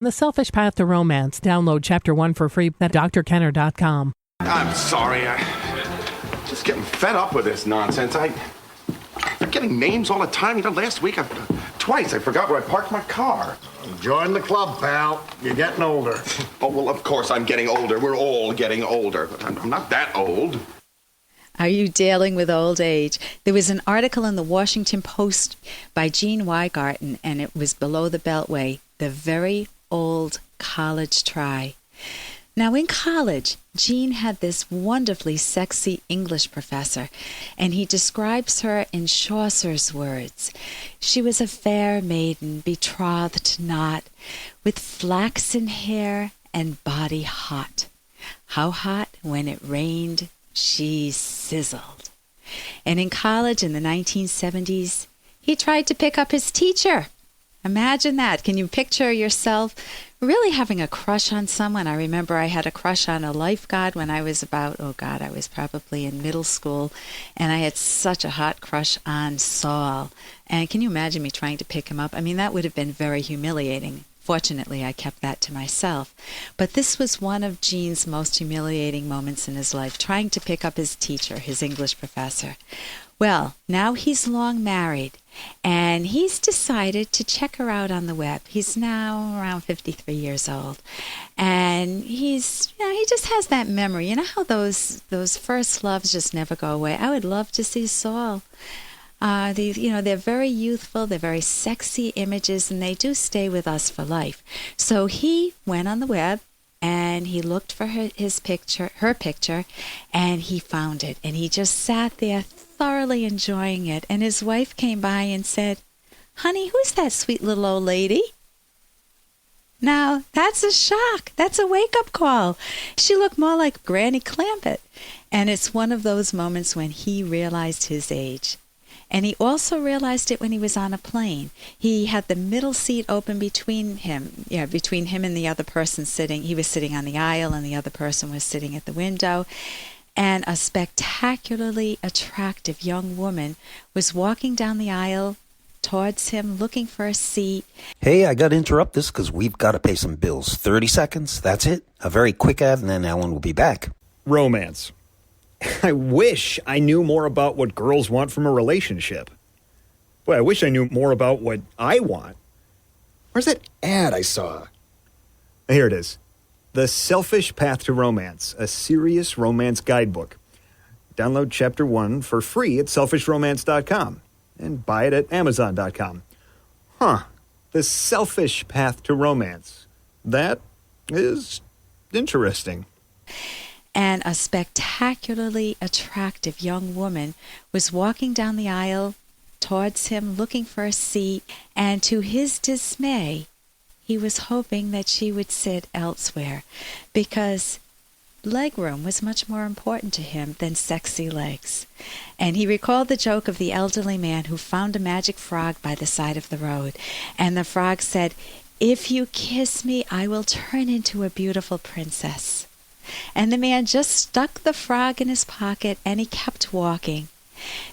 The Selfish Path to Romance. Download Chapter 1 for free at drkenner.com. I'm sorry. I'm just getting fed up with this nonsense. I'm getting names all the time. You know, last week, twice, I forgot where I parked my car. Join the club, pal. You're getting older. Oh, well, of course I'm getting older. We're all getting older. But I'm not that old. Are you dealing with old age? There was an article in the Washington Post by Gene Weigarten, and it was below the Beltway, the very old college try. Now, in college, Gene had this wonderfully sexy English professor, and he describes her in Chaucer's words. She was a fair maiden, betrothed not, with flaxen hair and body hot. How hot? When it rained, she sizzled. And in college in the 1970s, he tried to pick up his teacher. Imagine that. Can you picture yourself really having a crush on someone? I remember I had a crush on a lifeguard when I was I was probably in middle school, and I had such a hot crush on Saul. And can you imagine me trying to pick him up? I mean, that would have been very humiliating. Fortunately, I kept that to myself. But this was one of Gene's most humiliating moments in his life, trying to pick up his teacher, his English professor. Well, now he's long married, and he's decided to check her out on the web. He's now around 53 years old, and he just has that memory. You know how those first loves just never go away? I would love to see Saul. They're very youthful, they're very sexy images, and they do stay with us for life. So he went on the web, and he looked for her picture, and he found it. And he just sat there thoroughly enjoying it. And his wife came by and said, "Honey, who's that sweet little old lady?" Now, that's a shock. That's a wake-up call. She looked more like Granny Clampett. And it's one of those moments when he realized his age. And he also realized it when he was on a plane. He had the middle seat open between him and the other person sitting. He was sitting on the aisle, and the other person was sitting at the window. And a spectacularly attractive young woman was walking down the aisle towards him, looking for a seat. Hey, I got to interrupt this because we've got to pay some bills. 30 seconds, that's it. A very quick ad, and then Ellen will be back. Romance. I wish I knew more about what girls want from a relationship. Boy, I wish I knew more about what I want. Where's that ad I saw? Here it is. The Selfish Path to Romance, a serious romance guidebook. Download Chapter 1 for free at selfishromance.com and buy it at amazon.com. The Selfish Path to Romance. That is interesting. And a spectacularly attractive young woman was walking down the aisle towards him, looking for a seat, and to his dismay, he was hoping that she would sit elsewhere, because legroom was much more important to him than sexy legs. And he recalled the joke of the elderly man who found a magic frog by the side of the road, and the frog said, "If you kiss me, I will turn into a beautiful princess." And the man just stuck the frog in his pocket, and he kept walking.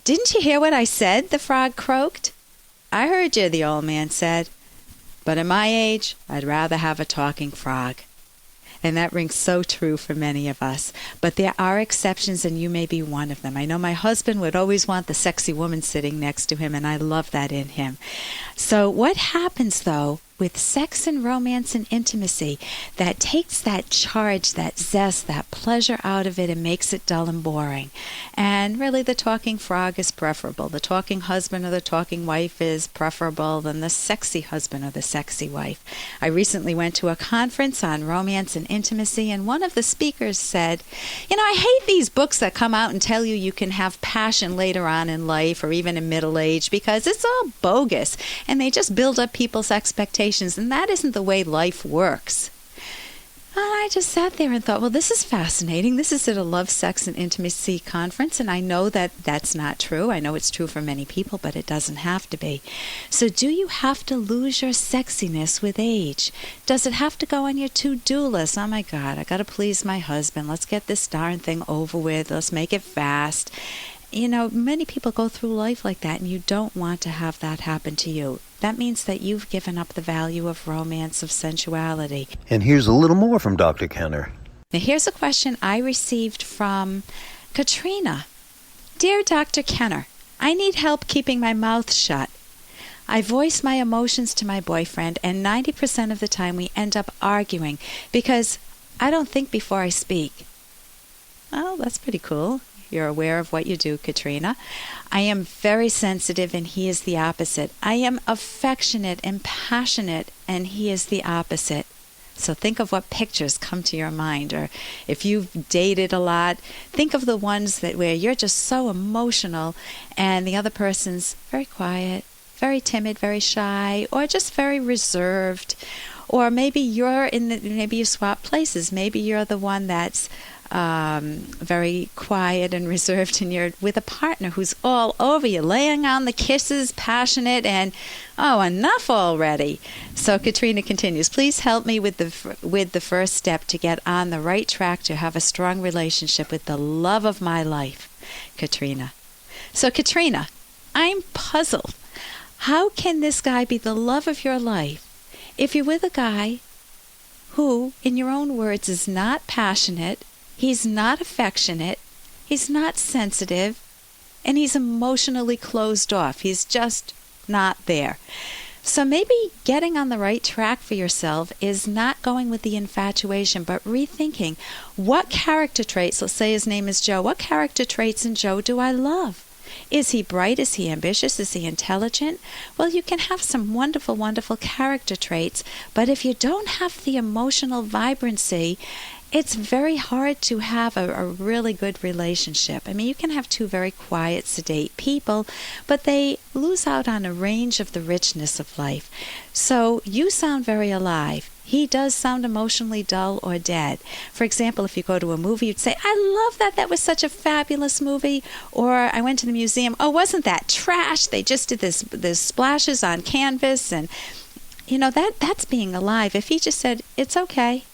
"Didn't you hear what I said?" the frog croaked. "I heard you," the old man said. "But at my age, I'd rather have a talking frog." And that rings so true for many of us. But there are exceptions, and you may be one of them. I know my husband would always want the sexy woman sitting next to him, and I love that in him. So what happens, though, with sex and romance and intimacy that takes that charge, that zest, that pleasure out of it and makes it dull and boring? And really, the talking frog is preferable. The talking husband or the talking wife is preferable than the sexy husband or the sexy wife. I recently went to a conference on romance and intimacy, and one of the speakers said, I hate these books that come out and tell you can have passion later on in life or even in middle age, because it's all bogus, and they just build up people's expectations, and that isn't the way life works. And I just sat there and thought, well, this is fascinating. This is at a love, sex, and intimacy conference, and I know that that's not true. I know it's true for many people, but it doesn't have to be. So do you have to lose your sexiness with age? Does it have to go on your to-do list? Oh, my God, I got to please my husband. Let's get this darn thing over with. Let's make it fast. Many people go through life like that, and you don't want to have that happen to you. that means that you've given up the value of romance, of sensuality. And here's a little more from Dr. Kenner. Now here's a question I received from Katrina. Dear Dr. Kenner, I need help keeping my mouth shut. I voice my emotions to my boyfriend, and 90% of the time we end up arguing because I don't think before I speak. Well, that's pretty cool. You're aware of what you do, Katrina. I am very sensitive, and he is the opposite. I am affectionate and passionate, and he is the opposite. So think of what pictures come to your mind, or if you've dated a lot, think of the ones that where you're just so emotional and the other person's very quiet, very timid, very shy, or just very reserved. Or maybe maybe you swap places. Maybe you're the one that's very quiet and reserved, and you're with a partner who's all over you, laying on the kisses, passionate, and enough already. So Katrina continues, please help me with the first step to get on the right track to have a strong relationship with the love of my life, Katrina. So Katrina, I'm puzzled. How can this guy be the love of your life if you're with a guy who, in your own words, is not passionate, he's not affectionate, he's not sensitive, and he's emotionally closed off? He's just not there. So maybe getting on the right track for yourself is not going with the infatuation, but rethinking what character traits, let's say his name is Joe, what character traits in Joe do I love? Is he bright? Is he ambitious? Is he intelligent? Well, you can have some wonderful, wonderful character traits, but if you don't have the emotional vibrancy, it's very hard to have a really good relationship. I mean, you can have two very quiet, sedate people, but they lose out on a range of the richness of life. So you sound very alive. He does sound emotionally dull or dead. For example, if you go to a movie, you'd say, I love that. That was such a fabulous movie. Or I went to the museum. Oh, wasn't that trash? They just did this splashes on canvas. And, that's being alive. If he just said, it's okay,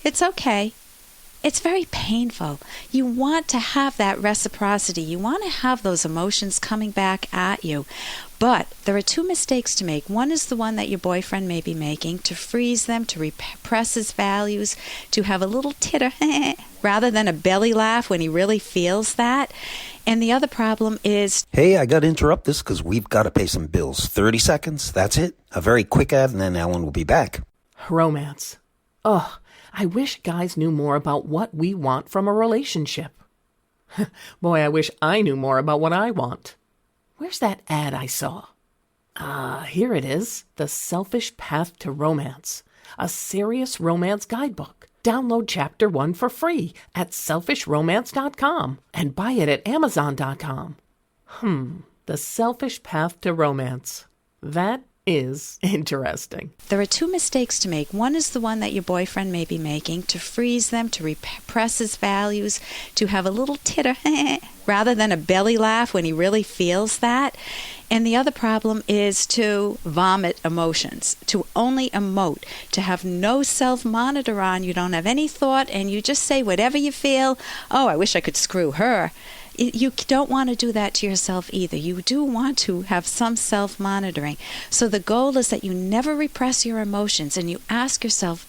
it's okay, it's very painful. You want to have that reciprocity. You want to have those emotions coming back at you. But there are two mistakes to make. One is the one that your boyfriend may be making, to freeze them, to repress his values, to have a little titter rather than a belly laugh when he really feels that. And the other problem is... Hey, I got to interrupt this because we've got to pay some bills. 30 seconds, that's it. A very quick ad, and then Alan will be back. Romance. Ugh, I wish guys knew more about what we want from a relationship. Boy, I wish I knew more about what I want. Where's that ad I saw? Here it is. The Selfish Path to Romance. A serious romance guidebook. Download Chapter 1 for free at selfishromance.com and buy it at amazon.com. The Selfish Path to Romance. That is interesting. There are two mistakes to make. One is the one that your boyfriend may be making, to freeze them, to repress his values, to have a little titter rather than a belly laugh when he really feels that. And the other problem is to vomit emotions, to only emote, to have no self-monitor on. You don't have any thought, and you just say whatever you feel. Oh, I wish I could screw her. You don't want to do that to yourself either. You do want to have some self-monitoring. So the goal is that you never repress your emotions, and you ask yourself,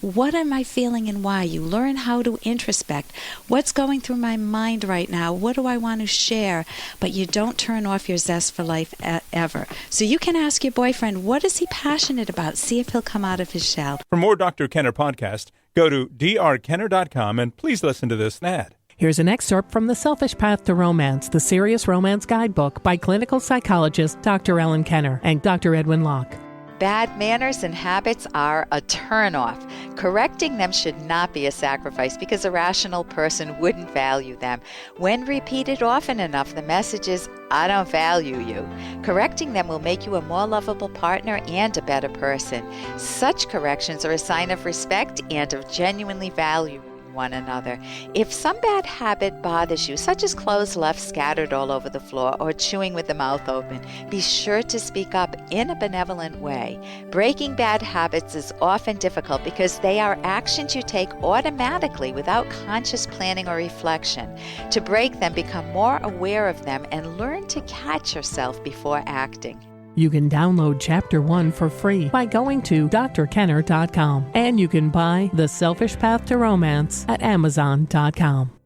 what am I feeling and why? You learn how to introspect. What's going through my mind right now? What do I want to share? But you don't turn off your zest for life ever. So you can ask your boyfriend, what is he passionate about? See if he'll come out of his shell. For more Dr. Kenner podcast, go to drkenner.com and please listen to this ad. Here's an excerpt from The Selfish Path to Romance, the Serious Romance Guidebook by clinical psychologist Dr. Ellen Kenner and Dr. Edwin Locke. Bad manners and habits are a turn-off. Correcting them should not be a sacrifice because a rational person wouldn't value them. When repeated often enough, the message is, I don't value you. Correcting them will make you a more lovable partner and a better person. Such corrections are a sign of respect and of genuinely valuing one another. If some bad habit bothers you, such as clothes left scattered all over the floor or chewing with the mouth open, be sure to speak up in a benevolent way. Breaking bad habits is often difficult because they are actions you take automatically without conscious planning or reflection. To break them, become more aware of them and learn to catch yourself before acting. You can download Chapter 1 for free by going to drkenner.com, and you can buy The Selfish Path to Romance at amazon.com.